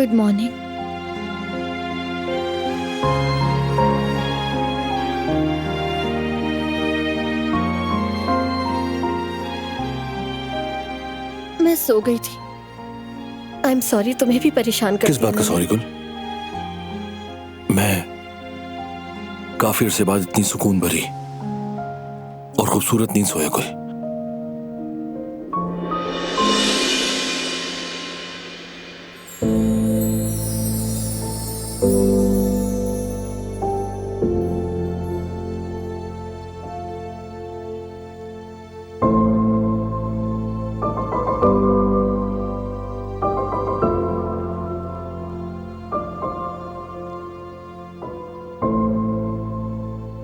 Good morning. मैं सो गई थी। आई एम सॉरी, तुम्हें भी परेशान कर किस दिया बात का सॉरी गुल? मैं काफी अरसे बाद इतनी सुकून भरी और खूबसूरत नींद सोया गुल।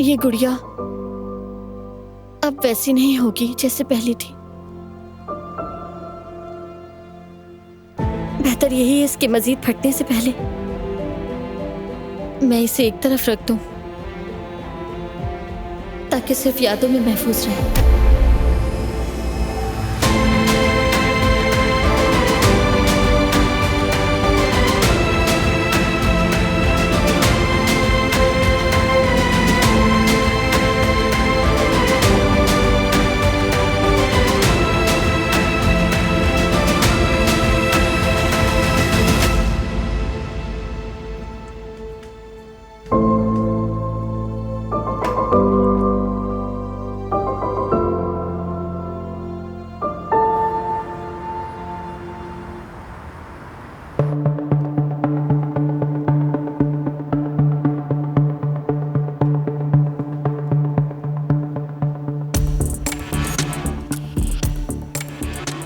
ये गुड़िया अब वैसी नहीं होगी जैसे पहले थी। बेहतर यही है इसके मजीद फटने से पहले मैं इसे एक तरफ रख दूं ताकि सिर्फ यादों में महफूज रहे।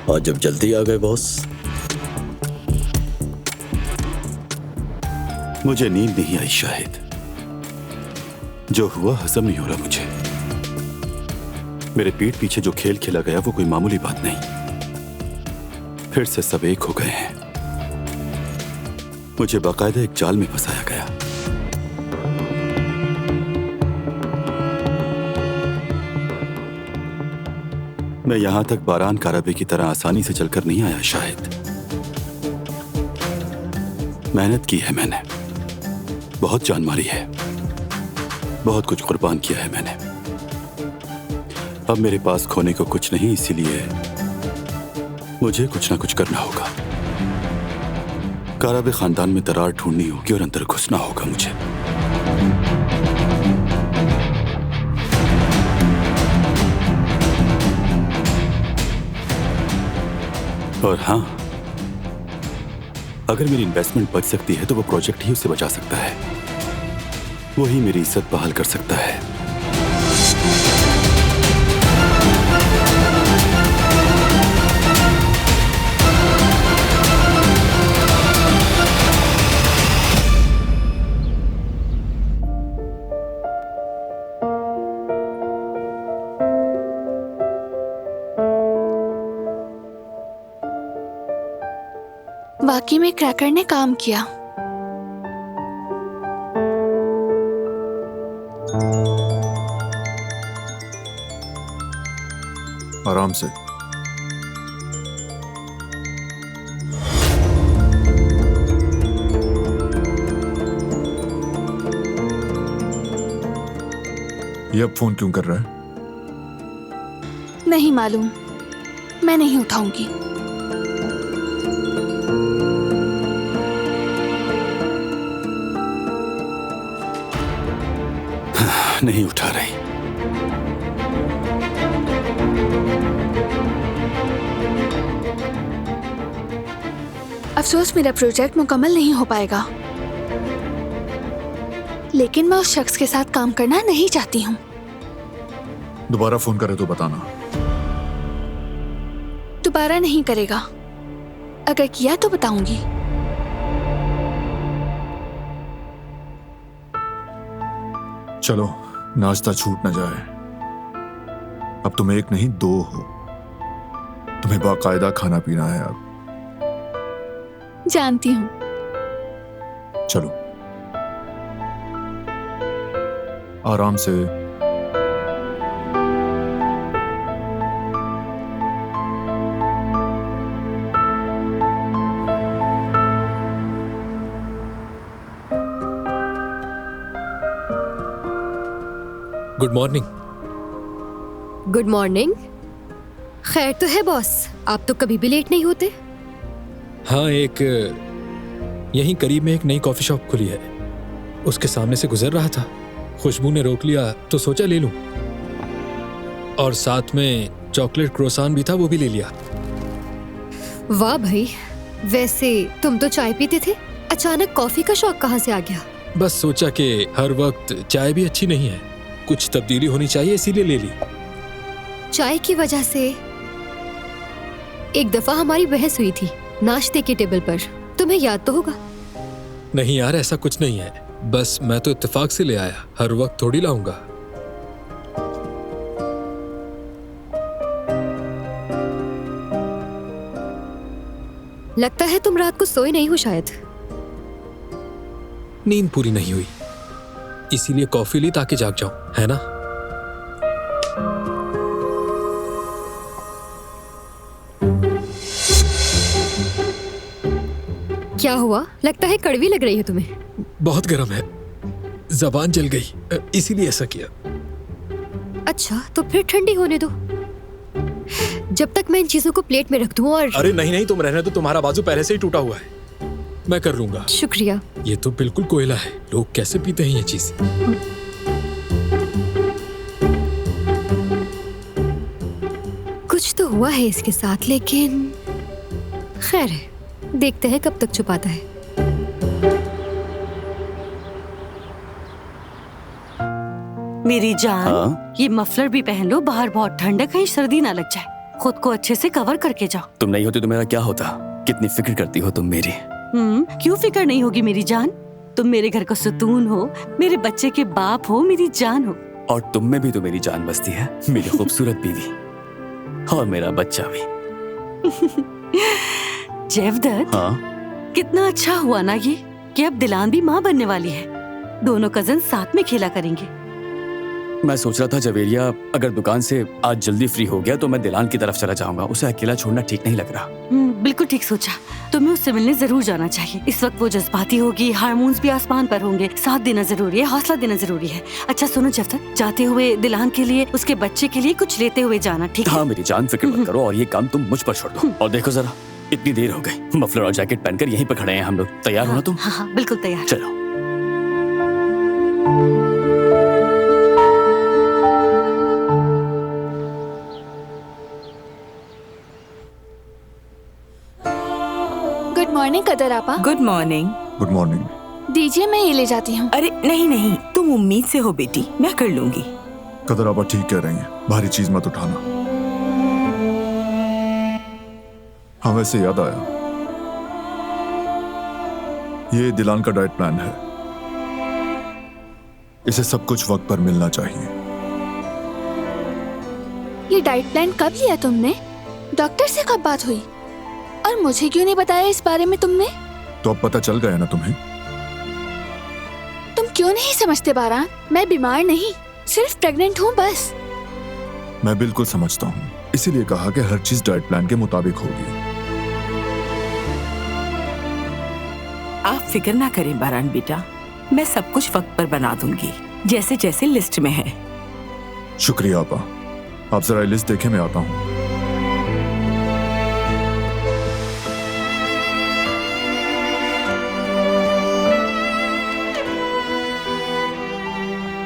आज जब जल्दी आ गए बॉस। मुझे नींद नहीं आई शाहिद। जो हुआ हजम नहीं हो रहा मुझे। मेरे पीठ पीछे जो खेल खेला गया वो कोई मामूली बात नहीं। फिर से सब एक हो गए हैं। मुझे बाकायदा एक जाल में फंसाया गया। मैं यहां तक बारान कारबे की तरह आसानी से चलकर नहीं आया शाहिद। मेहनत की है मैंने, बहुत जान मारी है, बहुत कुछ कुर्बान किया है मैंने। अब मेरे पास खोने को कुछ नहीं, इसीलिए मुझे कुछ ना कुछ करना होगा। कारबे खानदान में दरार ढूंढनी होगी और अंदर घुसना होगा मुझे। और हाँ, अगर मेरी इन्वेस्टमेंट बच सकती है तो वो प्रोजेक्ट ही उसे बचा सकता है। वही मेरी इज्जत बहाल कर सकता है। वाकई में क्रैकर ने काम किया। आराम से। ये अब फोन क्यों कर रहा है? नहीं मालूम, मैं नहीं उठाऊंगी। नहीं उठा रही। अफसोस मेरा प्रोजेक्ट मुकम्मल नहीं हो पाएगा, लेकिन मैं उस शख्स के साथ काम करना नहीं चाहती हूँ। दोबारा फोन करे तो बताना। दोबारा नहीं करेगा, अगर किया तो बताऊंगी। चलो, नाश्ता छूट न जाए। अब तुम एक नहीं दो हो। तुम्हें बाकायदा खाना पीना है अब। जानती हूँ। चलो, आराम से। Good morning. Good morning. खैर तो है बॉस, आप तो कभी भी लेट नहीं होते। हाँ, एक यहीं करीब में एक नई कॉफी शॉप खुली है, उसके सामने से गुजर रहा था, खुशबू ने रोक लिया तो सोचा ले लूं, और साथ में चॉकलेट क्रोसान भी था, वो भी ले लिया। वाह भाई, वैसे तुम तो चाय पीते थे, अचानक कॉफी का शौक कहाँ से आ गया? बस सोचा कि हर वक्त चाय भी अच्छी नहीं है, कुछ तब्दीली होनी चाहिए, इसीलिए ले ली। चाय की वजह से एक दफा हमारी बहस हुई थी नाश्ते के टेबल पर, तुम्हें याद तो होगा। नहीं यार, ऐसा कुछ नहीं है, बस मैं तो इत्तेफाक से ले आया, हर वक्त थोड़ी लाऊंगा। लगता है तुम रात को सोए नहीं हो शायद। नींद पूरी नहीं हुई, इसीलिए कॉफी ली ताकि जाग जाऊं, है ना? क्या हुआ? लगता है कड़वी लग रही है तुम्हें। बहुत गर्म है, जबान जल गई, इसीलिए ऐसा किया। अच्छा, तो फिर ठंडी होने दो, जब तक मैं इन चीजों को प्लेट में रख दूं। और अरे नहीं नहीं, तुम रहने दो, तुम्हारा बाजू पहले से ही टूटा हुआ है, मैं कर लूंगा। शुक्रिया। ये तो बिल्कुल कोयला है, लोग कैसे पीते हैं ये चीज। कुछ तो हुआ है इसके साथ, लेकिन खैर है, देखते हैं कब तक छुपाता है। मेरी जान, हाँ? ये मफलर भी पहन लो, बाहर बहुत ठंड है, कहीं सर्दी ना लग जाए। खुद को अच्छे से कवर करके जाओ। तुम नहीं होती तो मेरा क्या होता? कितनी फिक्र करती हो तुम मेरी। क्यों फिक्र नहीं होगी मेरी जान? तुम मेरे घर का सुतून हो, मेरे बच्चे के बाप हो, मेरी जान हो। और तुम में भी तो मेरी जान बसती है, मेरी खूबसूरत बीवी और मेरा बच्चा भी। जेवदत, हाँ? कितना अच्छा हुआ ना ये कि अब दिलान भी माँ बनने वाली है, दोनों कजन साथ में खेला करेंगे। मैं सोच रहा था जवेरिया अगर दुकान से आज जल्दी फ्री हो गया तो मैं दिलान की तरफ चला जाऊंगा, उसे अकेला छोड़ना ठीक नहीं लग रहा। बिल्कुल ठीक सोचा, तुम्हें उससे मिलने जरूर जाना चाहिए। इस वक्त वो जज्बाती होगी, हार्मोन्स भी आसमान पर होंगे, साथ देना जरूरी है, हौसला देना जरूरी है। अच्छा सुनो जेवदत, जाते हुए दिलान के लिए, उसके बच्चे के लिए कुछ लेते हुए जाना, ठीक है? हाँ मेरी जान, फिक्र मत करो, और ये काम तुम मुझ पर छोड़ दो। और देखो जरा, इतनी देर हो गई, मफलर और जैकेट पहनकर यहीं पर खड़े हैं हम लोग। तैयार हो ना तुम? हाँ, बिल्कुल तैयार। चलो। गुड मॉर्निंग कदर आपा। Good morning. Good morning. दीजिए, मैं ये ले जाती हूँ। अरे नहीं नहीं, तुम उम्मीद से हो बेटी, मैं कर लूंगी। कदर आपा ठीक कह रही हैं, भारी चीज मत उठाना। हाँ वैसे याद आया, ये दिलान का डाइट प्लान है, इसे सब कुछ वक्त पर मिलना चाहिए। ये डाइट प्लान कब लिया तुमने? डॉक्टर से कब बात हुई? और मुझे क्यों नहीं बताया इस बारे में तुमने? तो अब पता चल गया ना तुम्हें। तुम क्यों नहीं समझते बारान? मैं बीमार नहीं, सिर्फ प्रेग्नेंट हूँ बस। मैं बिल्कुल समझता हूँ, इसीलिए कहा कि हर चीज डाइट प्लान के मुताबिक होगी। आप फिक्र ना करें बारान बेटा, मैं सब कुछ वक्त पर बना दूंगी, जैसे जैसे लिस्ट में है। शुक्रिया आपा, आप जरा लिस्ट देखें, मैं आता हूँ।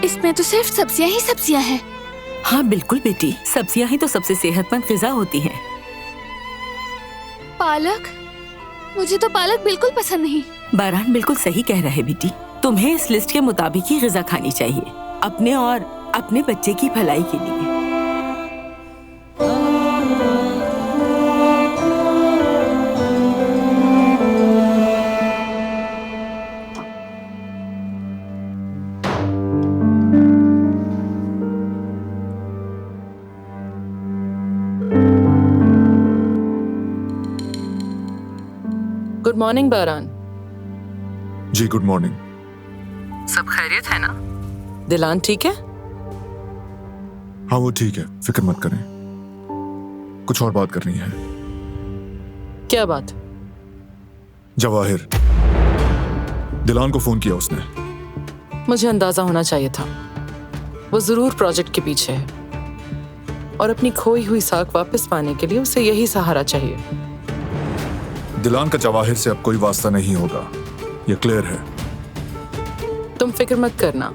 इसमें तो सिर्फ सब्जियां ही सब्जियां हैं। हाँ बिल्कुल बेटी, सब्जियां ही तो सबसे सेहतमंद ग़िज़ा होती हैं। पालक, मुझे तो पालक बिल्कुल पसंद नहीं। बारान बिल्कुल सही कह रहे बेटी, तुम्हें इस लिस्ट के मुताबिक ही ग़िज़ा खानी चाहिए, अपने और अपने बच्चे की भलाई के लिए। Good morning बारान। जी गुड मॉर्निंग। सब खैरियत है ना? दिलान ठीक है? हाँ वो ठीक है, फिक्र मत करें। कुछ और बात करनी है। क्या बात? जवाहिर, दिलान को फोन किया उसने। मुझे अंदाजा होना चाहिए था। वो जरूर प्रोजेक्ट के पीछे है और अपनी खोई हुई साख वापस पाने के लिए उसे यही सहारा चाहिए। दिलान का जवाहिर से अब कोई वास्ता नहीं होगा, ये क्लियर है। तुम फिक्र मत करना,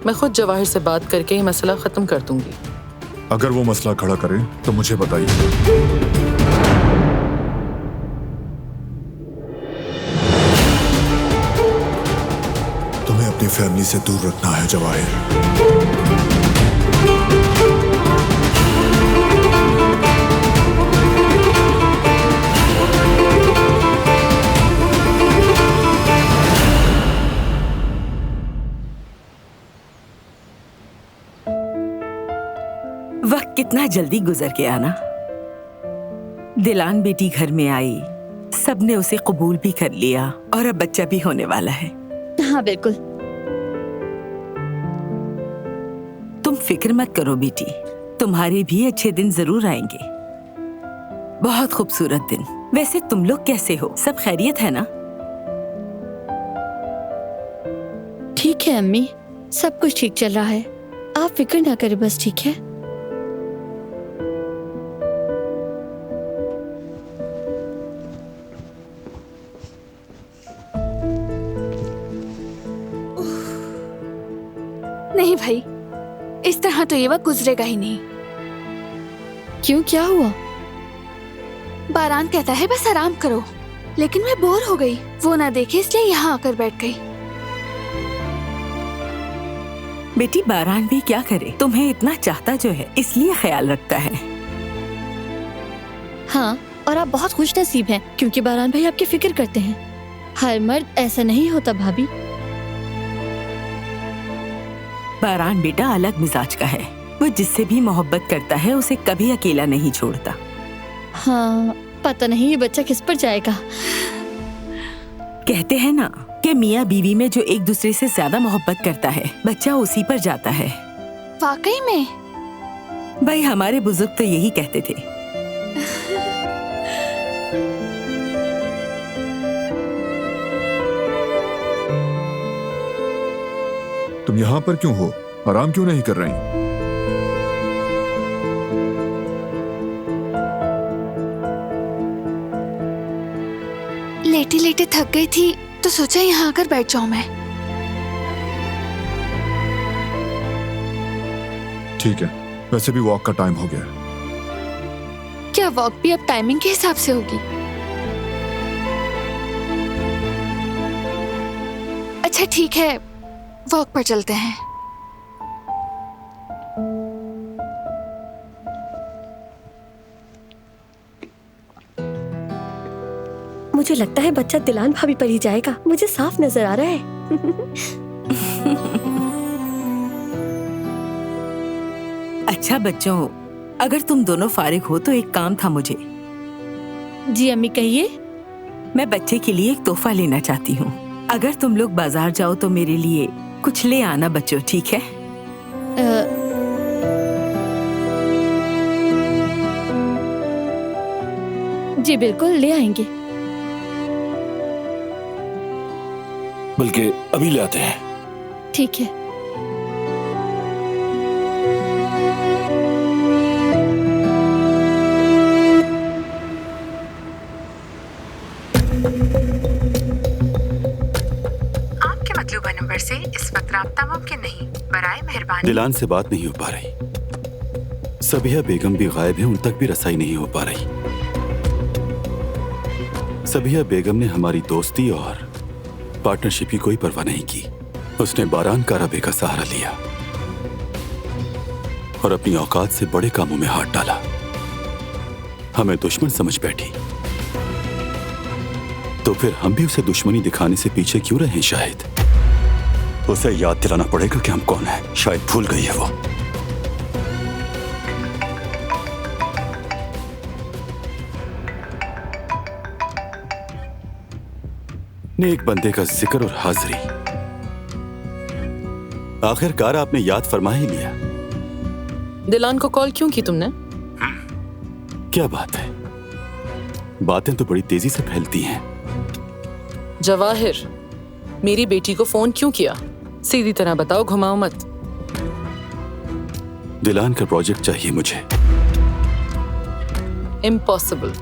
मैं खुद जवाहिर से बात करके ये मसला खत्म कर दूंगी। अगर वो मसला खड़ा करे तो मुझे बताइए। तुम्हें अपनी फैमिली से दूर रखना है जवाहिर। वक्त कितना जल्दी गुजर गया ना। दिलान बेटी घर में आई, सबने उसे कबूल भी कर लिया और अब बच्चा भी होने वाला है। हाँ बिल्कुल। तुम फिक्र मत करो बेटी, तुम्हारे भी अच्छे दिन जरूर आएंगे। बहुत खूबसूरत दिन। वैसे तुम लोग कैसे हो, सब खैरियत है ना? ठीक है अम्मी, सब कुछ ठीक चल रहा है, आप फिक्र ना करें बस। ठीक है। नहीं भाई, इस तरह तो ये वक्त गुजरेगा ही नहीं। क्यों, क्या हुआ? बारान कहता है बस आराम करो, लेकिन मैं बोर हो गई। वो ना देखे इसलिए यहाँ आकर बैठ गई। बेटी बारान भी क्या करे, तुम्हें इतना चाहता जो है इसलिए ख्याल रखता है। हाँ, और आप बहुत खुश नसीब हैं क्योंकि बारान भाई आपकी फिक्र करते हैं। हर मर्द ऐसा नहीं होता भाभी। बारान बेटा अलग मिजाज का है, वो जिससे भी मोहब्बत करता है उसे कभी अकेला नहीं छोड़ता। हाँ, पता नहीं ये बच्चा किस पर जाएगा। कहते हैं ना कि मियाँ बीवी में जो एक दूसरे से ज्यादा मोहब्बत करता है बच्चा उसी पर जाता है। वाकई में? भाई हमारे बुजुर्ग तो यही कहते थे। तुम यहाँ पर क्यों हो, आराम क्यों नहीं कर रही? लेटे लेटे थक गई थी तो सोचा यहाँ आकर बैठ जाऊं मैं। ठीक है, वैसे भी वॉक का टाइम हो गया। क्या वॉक भी अब टाइमिंग के हिसाब से होगी? अच्छा ठीक है, वॉक पर चलते हैं। मुझे लगता है बच्चा दिलान भाभी पर ही जाएगा, मुझे साफ नजर आ रहा है। अच्छा बच्चों, अगर तुम दोनों फारिग हो तो एक काम था मुझे। जी अम्मी कहिए। मैं बच्चे के लिए एक तोहफा लेना चाहती हूँ। अगर तुम लोग बाजार जाओ तो मेरे लिए कुछ ले आना बच्चों, ठीक है? जी बिल्कुल, ले आएंगे। बल्कि अभी ले आते हैं। ठीक है। आपके मतलूबा नंबर से इस वक्त राब्ता मुमकिन नहीं, बराए मेहरबानी। दिलान से बात नहीं हो पा रही, सबिया बेगम भी गायब है, उन तक भी रसाई नहीं हो पा रही। सबिया बेगम ने हमारी दोस्ती और पार्टनरशिप की कोई परवाह नहीं की। उसने बारान कारबे का सहारा लिया और अपनी औकात से बड़े कामों में हाथ डाला। हमें दुश्मन समझ बैठी, तो फिर हम भी उसे दुश्मनी दिखाने से पीछे क्यों रहे? शायद उसे याद दिलाना पड़ेगा कि हम कौन हैं। शायद भूल गई है वो। नेक बंदे का जिक्र और हाजिरी। आखिरकार आपने याद फरमा ही लिया। दिलान को कॉल क्यों की तुमने? क्या बात है, बातें तो बड़ी तेजी से फैलती हैं। जवाहिर, मेरी बेटी को फोन क्यों किया? सीधी तरह बताओ, घुमाओ मत। दिलान का प्रोजेक्ट चाहिए मुझे। इम्पॉसिबल।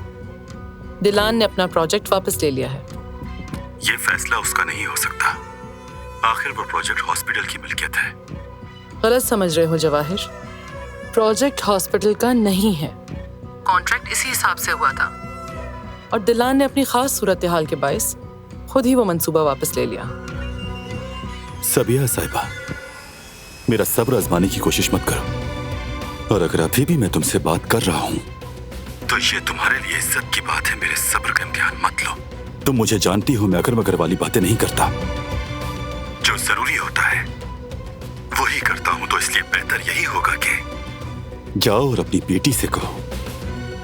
दिलान ने अपना प्रोजेक्ट वापस ले लिया है। ये फैसला उसका नहीं हो सकता। आखिर वो प्रोजेक्ट हॉस्पिटल की मिल्कियत है। गलत समझ रहे हो जवाहिर। प्रोजेक्ट हॉस्पिटल का नहीं है। कॉन्ट्रैक्ट इसी हिसाब से हुआ था। और दिलान ने अपनी खास सूरत हाल के बायस खुद ही वो मंसूबा वापस ले लिया। सबिया साहिबा, मेरा सब्र आजमाने की कोशिश मत करो। और अगर अभी भी मैं तुमसे बात कर रहा हूं तो ये तुम्हारे लिए इज्जत की बात है। मेरे सब्र का इम्तिहान मत लो। तुम मुझे जानती हो, मैं अगर मगर वाली बातें नहीं करता। जो जरूरी होता है वही करता हूं। तो इसलिए बेहतर यही होगा कि जाओ और अपनी बेटी से कहो,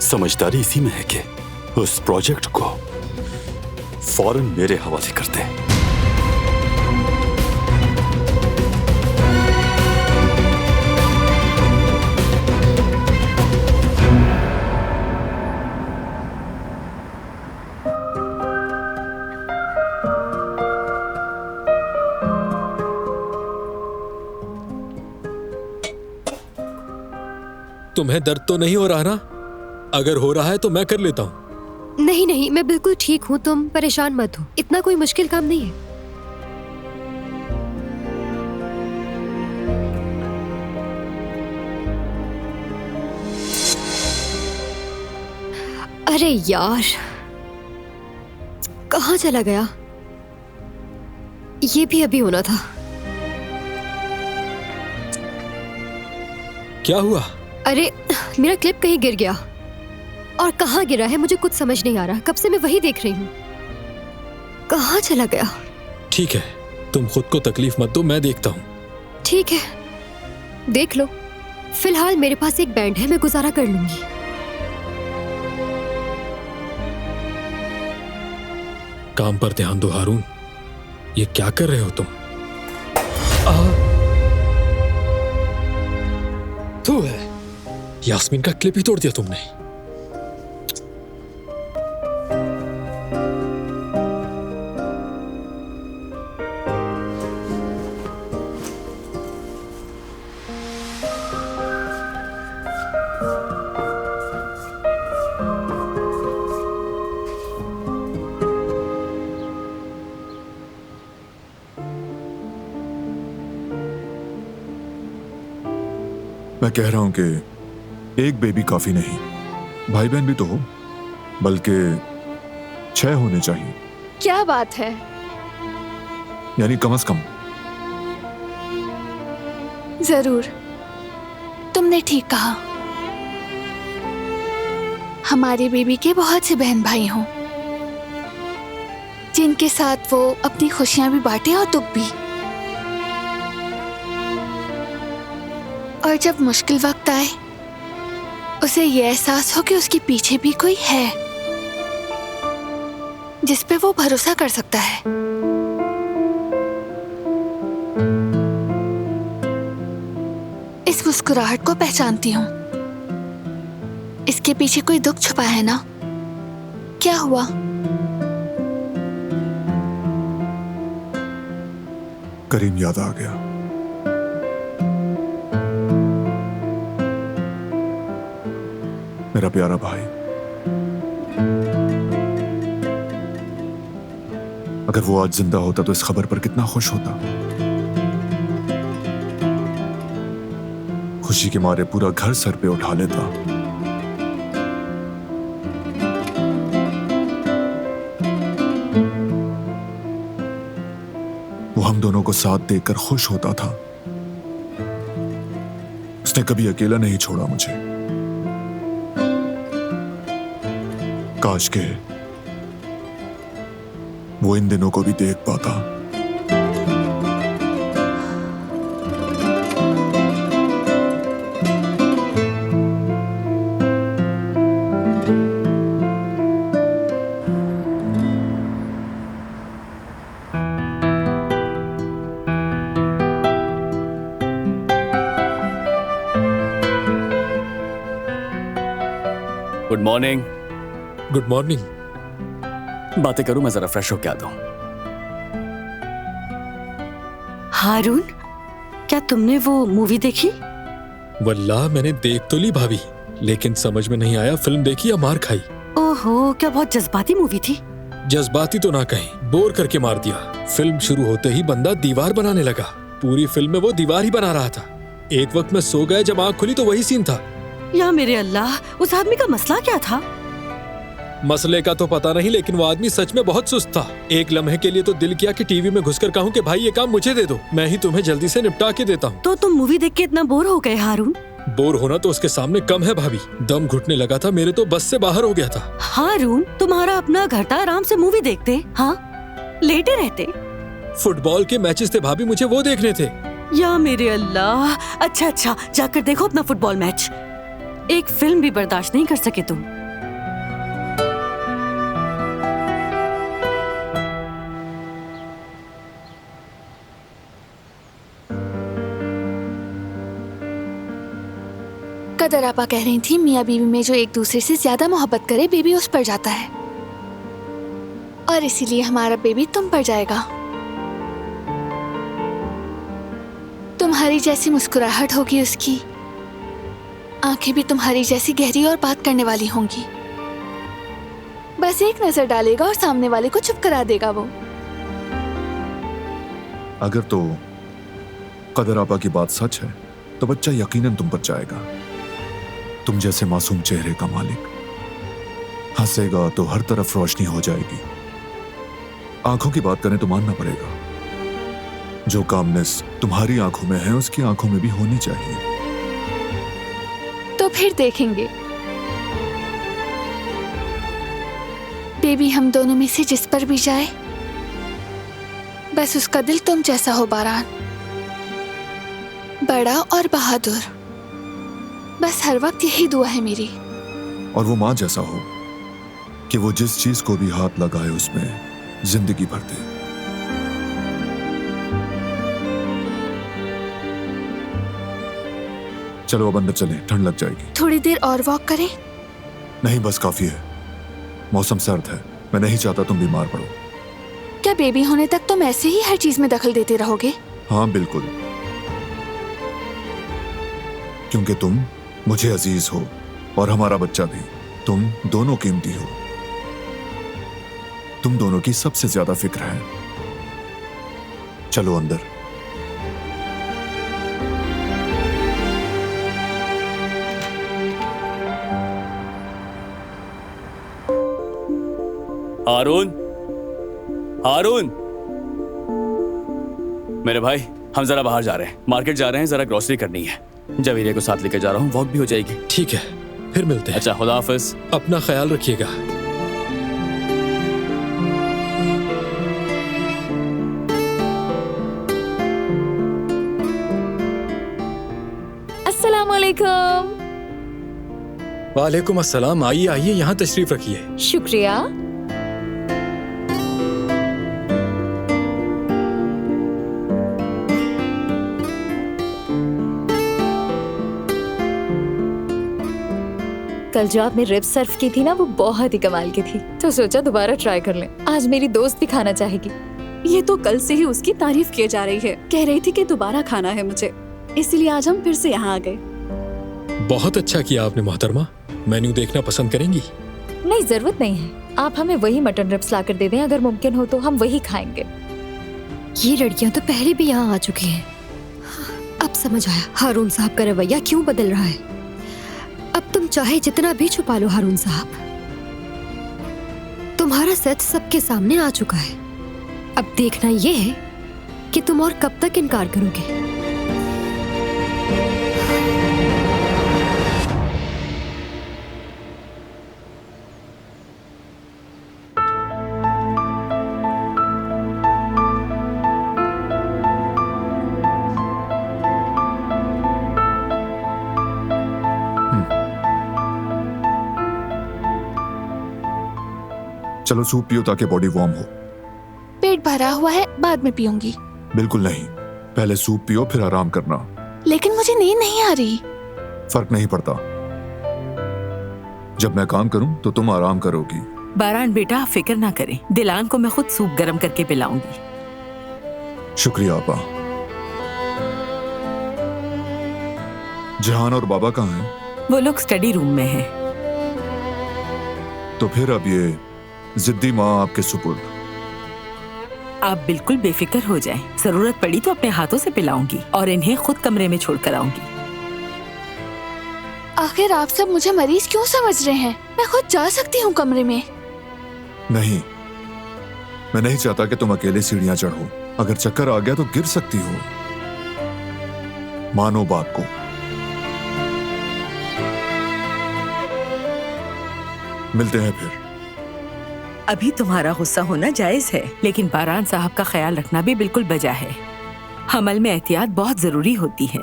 समझदारी इसी में है कि उस प्रोजेक्ट को फौरन मेरे हवाले कर दे। तुम्हें दर्द तो नहीं हो रहा ना? अगर हो रहा है तो मैं कर लेता हूँ। नहीं नहीं, मैं बिल्कुल ठीक हूँ, तुम परेशान मत हो। इतना कोई मुश्किल काम नहीं है। अरे यार, कहाँ चला गया? ये भी अभी होना था। क्या हुआ? अरे मेरा क्लिप कहीं गिर गया, और कहाँ गिरा है मुझे कुछ समझ नहीं आ रहा। कब से मैं वही देख रही हूँ। कहाँ चला गया? ठीक है, तुम खुद को तकलीफ मत दो, मैं देखता हूँ। ठीक है, देख लो। फिलहाल मेरे पास एक बैंड है, मैं गुजारा कर लूंगी। काम पर ध्यान दो हारून। ये क्या कर रहे हो तुम? तो है, यास्मीन का क्लिप ही तोड़ दिया तुमने। मैं कह रहा हूं कि एक बेबी काफी नहीं, भाई बहन भी तो हो, बल्कि 6 होने चाहिए। क्या बात है? यानी कम से कम। जरूर, तुमने ठीक कहा। हमारे बेबी के बहुत से बहन भाई हों, जिनके साथ वो अपनी खुशियां भी बांटे और दुख भी। और जब मुश्किल वक्त आए उसे ये एहसास हो कि उसके पीछे भी कोई है जिस पे वो भरोसा कर सकता है। इस मुस्कुराहट को पहचानती हूँ। इसके पीछे कोई दुख छुपा है ना? क्या हुआ? करीम याद आ गया। मेरा प्यारा भाई, अगर वो आज जिंदा होता तो इस खबर पर कितना खुश होता। खुशी के मारे पूरा घर सर पे उठा लेता। वो हम दोनों को साथ देकर खुश होता था। उसने कभी अकेला नहीं छोड़ा मुझे। काश के वो इन दिनों को भी देख पाता। Good morning. Good morning. बातें करूं, मैं जरा फ्रेश होके आता हूं। हारून, क्या तुमने वो मूवी देखी? वल्लाह मैंने देख तो ली भाभी, लेकिन समझ में नहीं आया फिल्म देखी या मार खाई। ओहो, क्या बहुत जज्बाती मूवी थी। जज्बाती तो ना कहीं, बोर करके मार दिया। फिल्म शुरू होते ही बंदा दीवार बनाने लगा। पूरी फिल्म में वो दीवार ही बना रहा था। एक वक्त मैं सो गया, जब आंख खुली तो वही सीन था। या मेरे अल्लाह, उस आदमी का मसला क्या था? मसले का तो पता नहीं, लेकिन वो आदमी सच में बहुत सुस्त था। एक लम्हे के लिए तो दिल किया कि टीवी में घुसकर कहूँ कि भाई ये काम मुझे दे दो, मैं ही तुम्हें जल्दी से निपटा के देता हूँ। तो तुम मूवी देख के इतना बोर हो गए हारून? बोर होना तो उसके सामने कम है भाभी। दम घुटने लगा था, मेरे तो बस से बाहर हो गया था। हारून, तुम्हारा अपना घर था, आराम से मूवी देखते, हाँ लेटे रहते। फुटबॉल के मैचेस थे भाभी, मुझे वो देखने थे। या मेरे अल्लाह, अच्छा जाकर देखो अपना फुटबॉल मैच। एक फिल्म भी बर्दाश्त नहीं कर सके तुम। कदर आपा कह रही थी मियाँ बीवी में जो एक दूसरे से ज्यादा मोहब्बत करे, बेबी उस पर जाता है, और इसीलिए हमारा बेबी तुम पर जाएगा। तुम्हारी जैसी मुस्कुराहट होगी उसकी, आंखें भी तुम्हारी जैसी गहरी और बात करने वाली होंगी। बस एक नजर डालेगा और सामने वाले को चुप करा देगा वो। अगर तो कदर आपा की बात सच है तो बच्चा यकीनन तुम पर जाएगा। तुम जैसे मासूम चेहरे का मालिक। हंसेगा तो हर तरफ रोशनी हो जाएगी। आंखों की बात करें तो मानना पड़ेगा, जो कामनेस तुम्हारी आंखों में है उसकी आंखों में भी होनी चाहिए। तो फिर देखेंगे बेबी हम दोनों में से जिस पर भी जाए, बस उसका दिल तुम जैसा हो बारान, बड़ा और बहादुर। बस हर वक्त यही दुआ है मेरी। और वो माँ जैसा हो कि वो जिस चीज को भी हाथ लगाए उसमें जिंदगी भर दे। चलो अब अंदर चलें, ठंड लग जाएगी। थोड़ी देर और वॉक करें? नहीं, बस काफी है। मौसम सर्द है, मैं नहीं चाहता तुम बीमार पड़ो। क्या बेबी होने तक तुम ऐसे ही हर चीज में दखल देते रहोगे? हाँ बिल्कुल, क्योंकि तुम मुझे अजीज हो और हमारा बच्चा भी। तुम दोनों कीमती हो, तुम दोनों की सबसे ज्यादा फिक्र है। चलो अंदर। हारून, हारून, मेरे भाई हम जरा बाहर जा रहे हैं, मार्केट जा रहे हैं, जरा ग्रोसरी करनी है। जवेरिया को साथ लेकर जा रहा हूँ, वॉक भी हो जाएगी। ठीक है, फिर मिलते हैं। अच्छा, खुदा हाफिज। अपना ख्याल रखिएगा। अस्सलाम वालेकुम। वालेकुम अस्सलाम। आइए आइए, यहाँ तशरीफ रखिए। शुक्रिया। कल जो आपने रिब्स सर्व की थी ना, वो बहुत ही कमाल की थी, तो सोचा दोबारा ट्राई कर लें। आज मेरी दोस्त भी खाना चाहेगी। ये तो कल से ही उसकी तारीफ की जा रही है, कह रही थी कि दोबारा खाना है मुझे, इसलिए आज हम फिर से यहाँ आ गए। बहुत अच्छा किया आपने मोहतरमा। मेन्यू देखना पसंद करेंगी? नहीं, जरूरत नहीं है। आप हमें वही मटन रिब्स ला कर दे दें, अगर मुमकिन हो तो हम वही खाएंगे। ये लड़कियां तो पहले भी यहाँ आ चुकी हैं। अब समझ आया हारून साहब का रवैया क्यों बदल रहा है। अब तुम चाहे जितना भी छुपा लो हारून साहब, तुम्हारा सच सबके सामने आ चुका है। अब देखना ये है कि तुम और कब तक इनकार करोगे। चलो सूप पियो ताकि बॉडी वार्म हो। पेट भरा हुआ है, बाद में पीऊंगी। बिल्कुल नहीं, पहले सूप पियो फिर आराम करना। लेकिन मुझे नींद नहीं आ रही। फर्क नहीं पड़ता, जब मैं काम करूं तो तुम आराम करोगी। बारान बेटा, फिक्र ना करें, दिलान को मैं खुद सूप गर्म करके पिलाऊंगी। शुक्रिया आपा। जहान और बाबा कहाँ हैं? वो लोग स्टडी रूम में हैं। तो फिर अब ये जिद्दी माँ आपके सुपुर्द। आप बिल्कुल बेफिक्र हो जाएं। जरूरत पड़ी तो अपने हाथों से पिलाऊंगी और इन्हें खुद कमरे में छोड़कर आऊंगी। आखिर आप सब मुझे मरीज क्यों समझ रहे हैं? मैं खुद जा सकती हूँ कमरे में। नहीं, मैं नहीं चाहता कि तुम अकेले सीढ़ियां चढ़ो। अगर चक्कर आ गया तो गिर सकती हो। मानो बात को। मिलते हैं फिर। अभी तुम्हारा गुस्सा होना जायज है, लेकिन बारान साहब का ख्याल रखना भी बिल्कुल बजा है। हमल में एहतियात बहुत जरूरी होती है।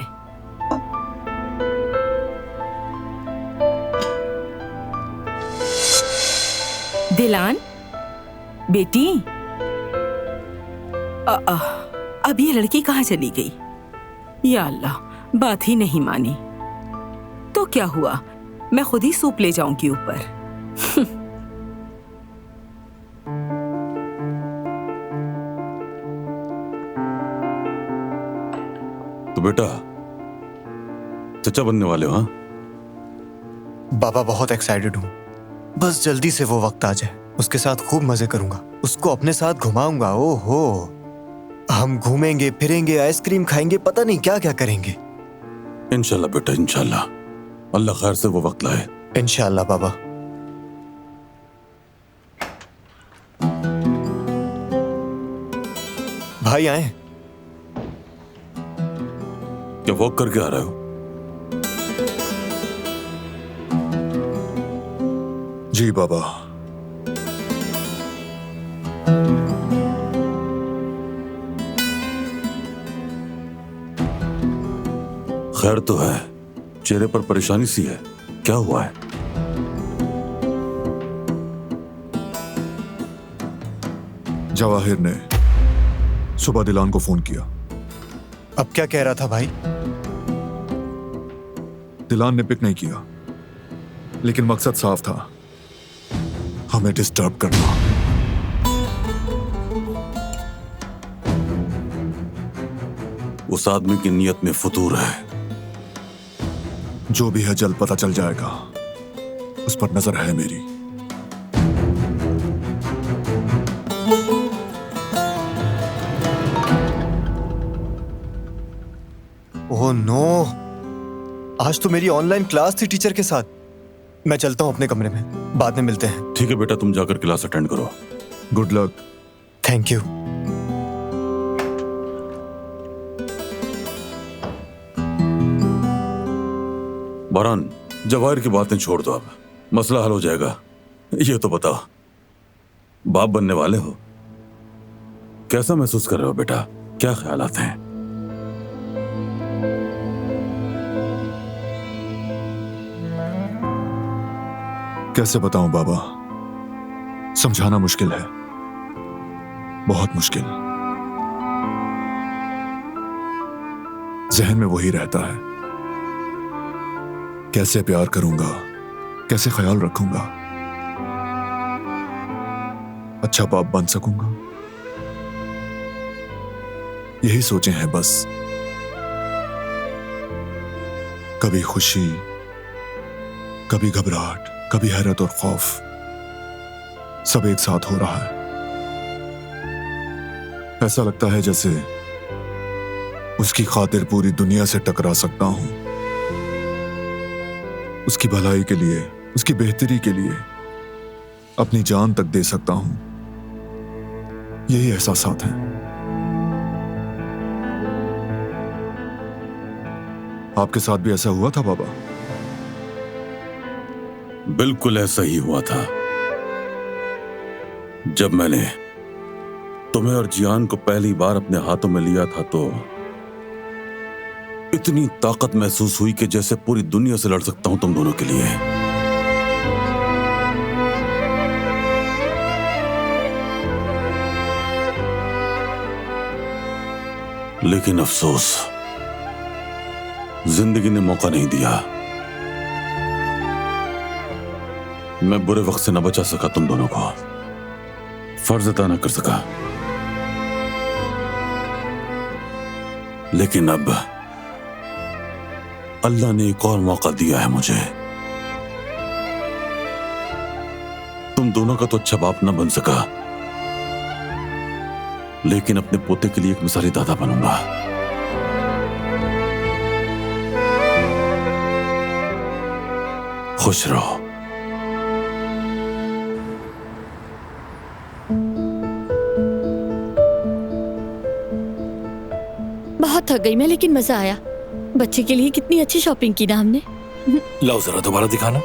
दिलान बेटी, अब ये लड़की कहाँ चली गई? या अल्लाह, बात ही नहीं मानी। तो क्या हुआ, मैं खुद ही सूप ले जाऊंगी ऊपर। तो बेटा चचा बनने वाले हो? हाँ बाबा, बहुत एक्साइटेड हूँ। बस जल्दी से वो वक्त आ जाए, उसके साथ खूब मजे करूंगा, उसको अपने साथ घुमाऊंगा। ओहो, हम घूमेंगे फिरेंगे, आइसक्रीम खाएंगे, पता नहीं क्या क्या करेंगे। इंशाल्लाह बेटा, इंशाल्लाह। अल्लाह खैर से वो वक्त लाए। इंशाल्लाह बाबा। भाई आए? क्या वॉक करके आ रहे हो? जी बाबा। खैर तो है, चेहरे पर परेशानी सी है, क्या हुआ है? जवाहिर ने सुबह दिलान को फोन किया। अब क्या कह रहा था भाई? दिलान ने पिक नहीं किया, लेकिन मकसद साफ था, हमें डिस्टर्ब करना। उस आदमी की नीयत में फतूर है। जो भी है जल्द पता चल जाएगा, उस पर नजर है मेरी। ओह नो, आज तो मेरी ऑनलाइन क्लास थी टीचर के साथ। मैं चलता हूं अपने कमरे में, बाद में मिलते हैं। ठीक है बेटा, तुम जाकर क्लास अटेंड करो। Good luck. Thank you. Baran, जवाहिर की बातें छोड़ दो, अब मसला हल हो जाएगा। ये तो बताओ, बाप बनने वाले हो, कैसा महसूस कर रहे हो बेटा? क्या ख्यालात हैं? कैसे बताऊं बाबा, समझाना मुश्किल है, बहुत मुश्किल। जहन में वही रहता है, कैसे प्यार करूंगा, कैसे ख्याल रखूंगा, अच्छा बाप बन सकूंगा। यही सोचे हैं बस। कभी खुशी, कभी घबराहट, कभी हैरत और खौफ, सब एक साथ हो रहा है। ऐसा लगता है जैसे उसकी खातिर पूरी दुनिया से टकरा सकता हूं। उसकी भलाई के लिए, उसकी बेहतरी के लिए अपनी जान तक दे सकता हूं। यही एहसासात हैं। आपके साथ भी ऐसा हुआ था बाबा? बिल्कुल ऐसा ही हुआ था। जब मैंने तुम्हें और जियान को पहली बार अपने हाथों में लिया था तो इतनी ताकत महसूस हुई कि जैसे पूरी दुनिया से लड़ सकता हूं तुम दोनों के लिए। लेकिन अफसोस, जिंदगी ने मौका नहीं दिया। मैं बुरे वक्त से न बचा सका तुम दोनों को, फर्ज अदा न कर सका। लेकिन अब अल्लाह ने एक और मौका दिया है मुझे। तुम दोनों का तो अच्छा बाप ना बन सका, लेकिन अपने पोते के लिए एक मिसाली दादा बनूंगा। खुश रहो। बहुत थक गई मैं, लेकिन मजा आया। बच्चे के लिए कितनी अच्छी शॉपिंग की ना हमने। लाओ जरा दोबारा दिखाना।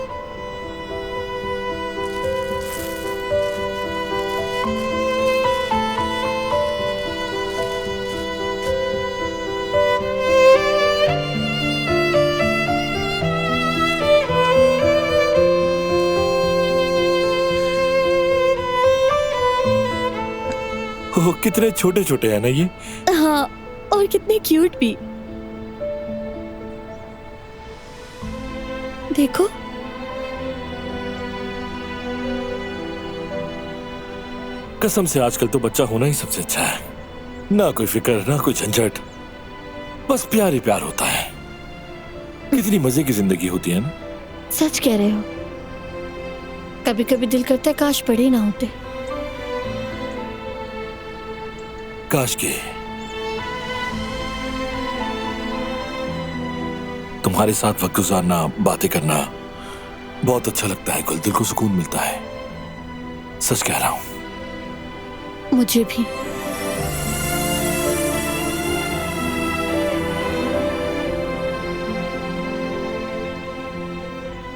ओह, कितने छोटे छोटे हैं ना ये। हाँ, और कितने क्यूट भी। देखो, कसम से आजकल तो बच्चा होना ही सबसे अच्छा है। ना कोई फिक्र, ना कोई झंझट, बस प्यार ही प्यार होता है। कितनी मजे की जिंदगी होती है ना। सच कह रहे हो। कभी कभी दिल करता है काश बड़े ना होते। काश के तुम्हारे साथ वक्त गुजारना, बातें करना बहुत अच्छा लगता है। दिल को सुकून मिलता है। सच कह रहा हूं। मुझे भी।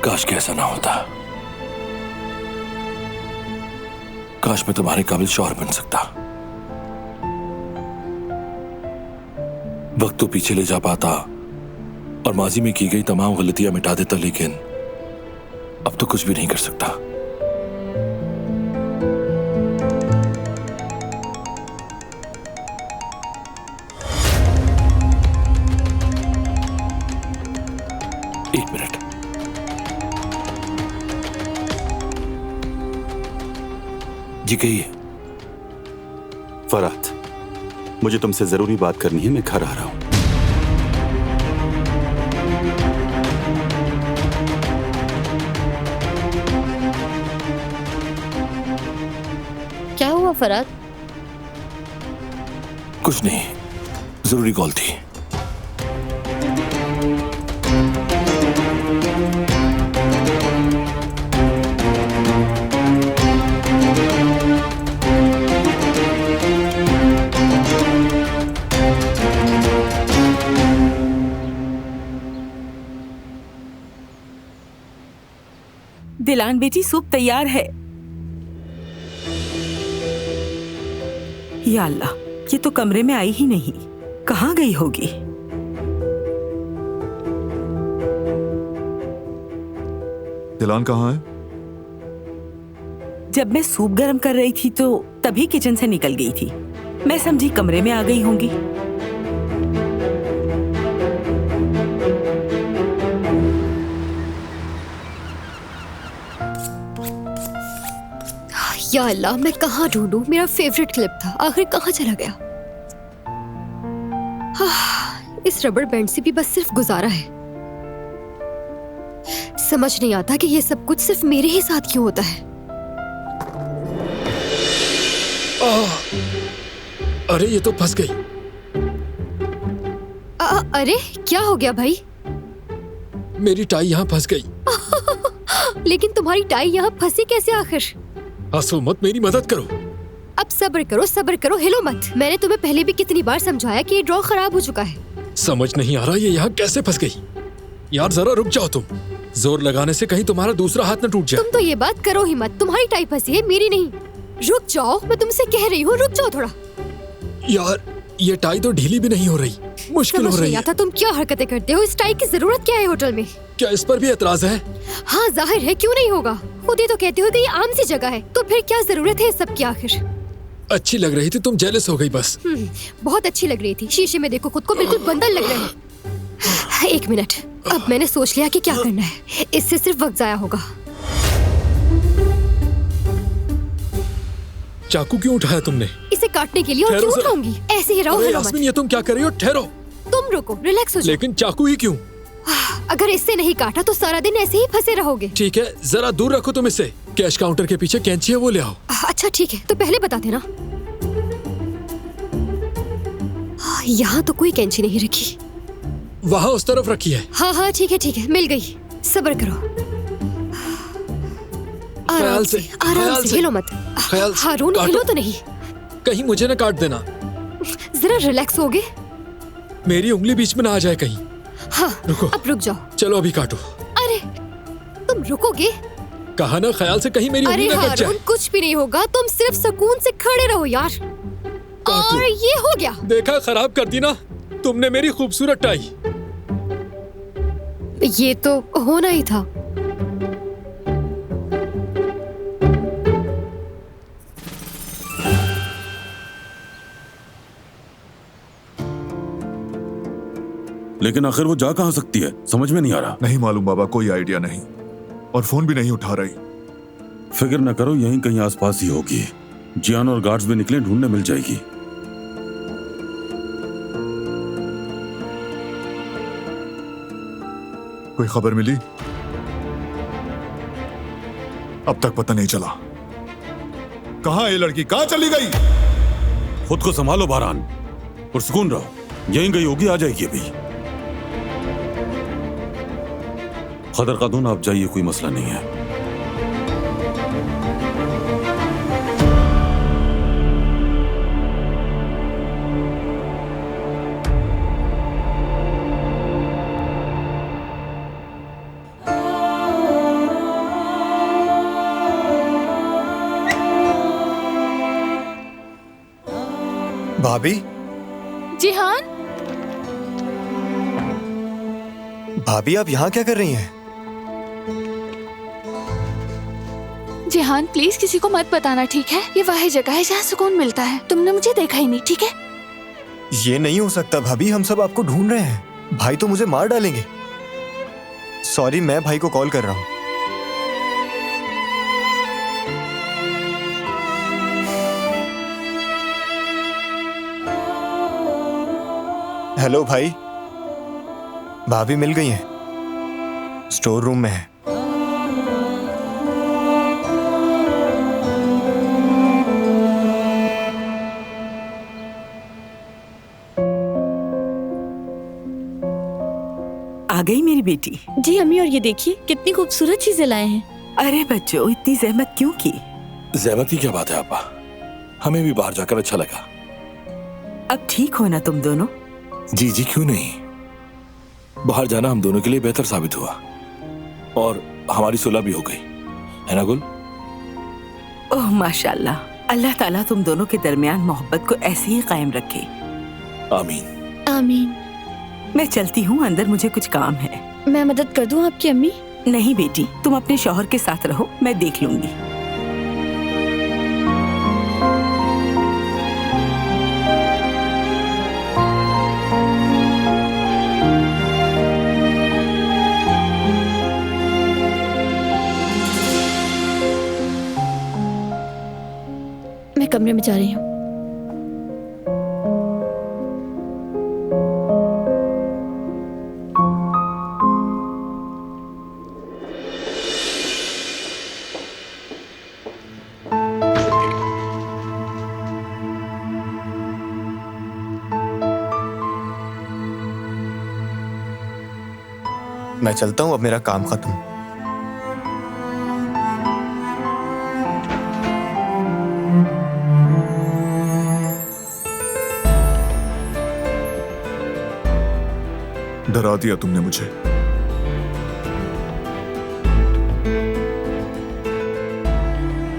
काश के ऐसा ना होता। काश मैं तुम्हारे काबिल शौहर बन सकता। वक्त तो पीछे ले जा पाता और माजी में की गई तमाम गलतियां मिटा देता, लेकिन अब तो कुछ भी नहीं कर सकता। एक मिनट। जी कहिए। फरात, मुझे तुमसे जरूरी बात करनी है। मैं घर आ रहा हूं। क्या हुआ फरात? कुछ नहीं, जरूरी कॉल थी। दिलान बेटी, सूप तैयार है। या अल्लाह, ये तो कमरे में आई ही नहीं। कहाँ गई होगी? दिलान कहाँ है? जब मैं सूप गर्म कर रही थी तो तभी किचन से निकल गई थी। मैं समझी कमरे में आ गई होंगी। या अल्लाह, मैं कहाँ ढूंढूं? मेरा फेवरेट क्लिप था, आखिर कहाँ चला गया? इस रबड़ बैंड से भी बस सिर्फ गुजारा है। समझ नहीं आता कि ये सब कुछ सिर्फ मेरे ही साथ क्यों होता है। अरे ये तो फंस गई। अरे क्या हो गया भाई? मेरी टाई यहाँ फंस गई। लेकिन तुम्हारी टाई यहाँ फंसी कैसे आखिर? हंसो मत, मेरी मदद करो। अब सब्र करो, हिलो मत। मैंने तुम्हें पहले भी कितनी बार समझाया कि ये ड्रॉ खराब हो चुका है। समझ नहीं आ रहा ये यहाँ कैसे फंस गई। यार जरा रुक जाओ तुम। जोर लगाने से कहीं तुम्हारा दूसरा हाथ न टूट जाए। तुम तो ये बात करो ही मत। तुम्हारी टाई फंसी है, मेरी नहीं। रुक जाओ, मैं तुमसे कह रही हूँ, रुक जाओ थोड़ा। यार ये टाई तो ढीली भी नहीं हो रही, मुश्किल हो रही है। तुम क्या हरकतें करते हो? इस टाई की जरूरत क्या है होटल में? क्या इस पर भी एतराज है? हाँ जाहिर है, क्यों नहीं होगा। खुद ही तो कहते हो कि ये आम सी जगह है, तो फिर क्या जरूरत है इस सब की आखिर? अच्छी लग रही थी, तुम जेलस हो गई बस। बहुत अच्छी लग रही थी। शीशे में देखो खुद को, बिल्कुल बंदर लग रहे हो। एक मिनट, अब मैंने सोच लिया कि क्या करना है। इससे सिर्फ वक्त जाया होगा। चाकू क्यों उठाया तुमने? इसे काटने के लिए। और क्यों उठाऊंगी? ऐसे ही रहो। यास्मीन, ये तुम क्या कर रही हो? ठहरो। तुम रुको, रिलैक्स हो जाओ। लेकिन चाकू ही क्यों? अगर इससे नहीं काटा तो सारा दिन ऐसे ही फंसे रहोगे। ठीक है, जरा दूर रखो तुम इससे। कैश काउंटर के पीछे कैंची है, वो ले आओ। अच्छा ठीक है, तो पहले बता देना। यहाँ तो कोई कैंची नहीं रखी। वहाँ उस तरफ रखी है। हाँ ठीक है, मिल गई। सब्र करो, आराम से, आराम से, हिलो मत। ख्याल से हारून, हिलो तो नहीं, कहीं मुझे न काट देना। जरा रिलैक्स होगे। मेरी उंगली बीच में ना आ जाए कहीं। हाँ, रुको, अब रुक जाओ। चलो अभी काटो। अरे तुम रुकोगे? कहा ना, ख्याल से कहीं मेरी उंगली ना कट जाए। कुछ भी नहीं होगा, तुम सिर्फ सुकून से खड़े रहो यार। और ये हो गया। देखा, खराब कर दी ना तुमने मेरी खूबसूरत टाई। ये तो होना ही था। लेकिन आखिर वो जा कहां सकती है, समझ में नहीं आ रहा। नहीं मालूम बाबा, कोई आइडिया नहीं, और फोन भी नहीं उठा रही। फिक्र न करो, यहीं कहीं आसपास ही होगी। जियान और गार्ड्स भी निकले, ढूंढने मिल जाएगी। कोई खबर मिली? अब तक पता नहीं चला। कहां है ये लड़की, कहां चली गई? खुद को संभालो बारान, पुरसुकून रहो। यहीं गई होगी, आ जाएगी अभी। खदर खातून, आप जाइए, कोई मसला नहीं है। भाभी? जिहान? भाभी, आप यहाँ क्या कर रही हैं? जिहान, प्लीज किसी को मत बताना, ठीक है? ये वही जगह है जहाँ सुकून मिलता है। तुमने मुझे देखा ही नहीं, ठीक है? ये नहीं हो सकता भाभी, हम सब आपको ढूंढ रहे हैं। भाई तो मुझे मार डालेंगे। सॉरी, मैं भाई को कॉल कर रहा हूँ। हेलो भाई, भाभी मिल गई हैं, स्टोर रूम में है। आ गई मेरी बेटी? जी अम्मी, और ये देखिए कितनी खूबसूरत चीजें लाए हैं। अरे बच्चों, इतनी जहमत क्यों की? जहमत की क्या बात है आपा, हमें भी बाहर जाकर अच्छा लगा। अब ठीक हो ना तुम दोनों? जी जी, क्यों नहीं। बाहर जाना हम दोनों के लिए बेहतर साबित हुआ, और हमारी सुलह भी हो गई, है ना गुल? ओह माशाल्लाह, अल्लाह ताला तुम दोनों के दरमियान मोहब्बत को ऐसे ही कायम रखे। आमीन आमीन। मैं चलती हूँ, अंदर मुझे कुछ काम है। मैं मदद कर दूं आपकी अम्मी? नहीं बेटी, तुम अपने शौहर के साथ रहो, मैं देख लूंगी। मैं कमरे में जा रही हूँ। मैं चलता हूँ, अब मेरा काम खत्म। डरा दिया तुमने मुझे।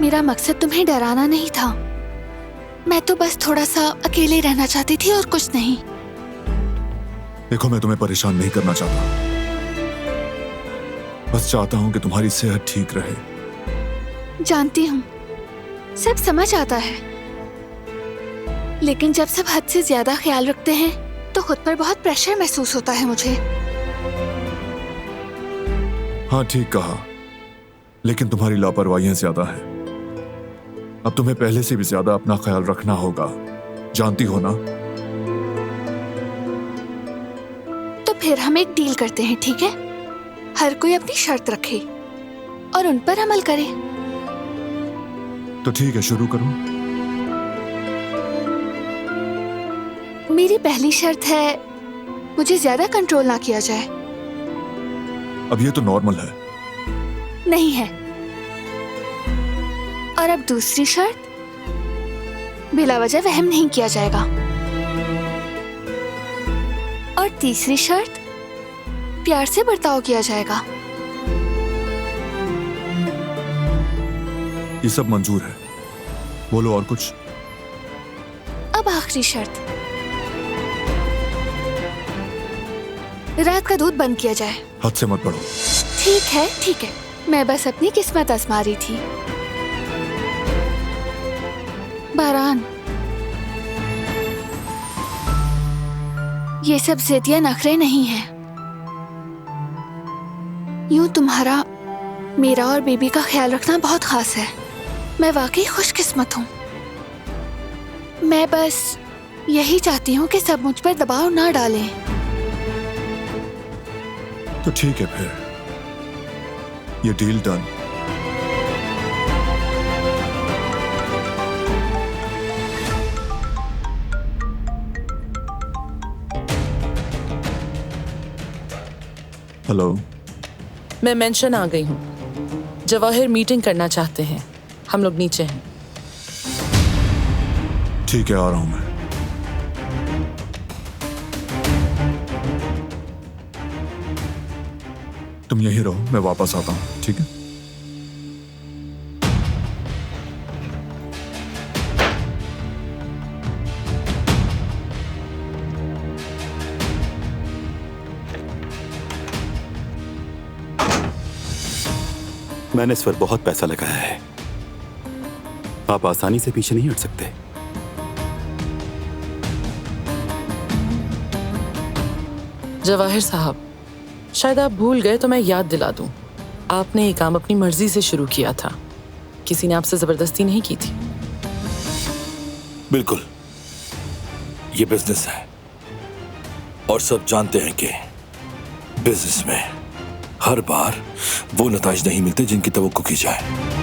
मेरा मकसद तुम्हें डराना नहीं था। मैं तो बस थोड़ा सा अकेले रहना चाहती थी और कुछ नहीं। देखो, मैं तुम्हें परेशान नहीं करना चाहता, बस चाहता हूं कि तुम्हारी सेहत ठीक रहे। जानती हूँ, सब समझ आता है, लेकिन जब सब हद से ज्यादा ख्याल रखते हैं तो खुद पर बहुत प्रेशर महसूस होता है मुझे। हाँ ठीक कहा, लेकिन तुम्हारी लापरवाहियां ज्यादा है। अब तुम्हें पहले से भी ज्यादा अपना ख्याल रखना होगा, जानती हो ना? तो फिर हम एक डील करते हैं, ठीक है? हर कोई अपनी शर्त रखे और उन पर अमल करे। तो ठीक है, शुरू करूं? मेरी पहली शर्त है मुझे ज्यादा कंट्रोल ना किया जाए। अब ये तो नॉर्मल है। नहीं है। और अब दूसरी शर्त, बिला वजह वहम नहीं किया जाएगा। और तीसरी शर्त, प्यार से बर्ताव किया जाएगा। ये सब मंजूर है, बोलो और कुछ। अब आखिरी शर्त, रात का दूध बंद किया जाए। हद से मत बढ़ो। ठीक है, मैं बस अपनी किस्मत आजमा रही थी। बारान, ये सब ज़िद्दिया नखरे नहीं हैं। यूं तुम्हारा, मेरा और बेबी का ख्याल रखना बहुत खास है। मैं वाकई खुशकिस्मत हूँ। मैं बस यही चाहती हूँ कि सब मुझ पर दबाव ना डालें। तो ठीक है फिर, ये डील डन। हेलो, मैं मेंशन आ गई हूँ। जवाहिर मीटिंग करना चाहते हैं। हम लोग नीचे हैं। ठीक है, आ रहा हूं मैं। तुम यहीं रहो, मैं वापस आता हूं, ठीक है? मैंने इस पर बहुत पैसा लगाया है। आप आसानी से पीछे नहीं हट सकते। जवाहिर साहब, शायद आप भूल गए तो मैं याद दिला दूं। आपने ये काम अपनी मर्जी से शुरू किया था। किसी ने आपसे जबरदस्ती नहीं की थी। बिल्कुल, ये बिजनेस है और सब जानते हैं कि बिजनेस में हर बार वो नताइज नहीं मिलते जिनकी तवक्को की जाए।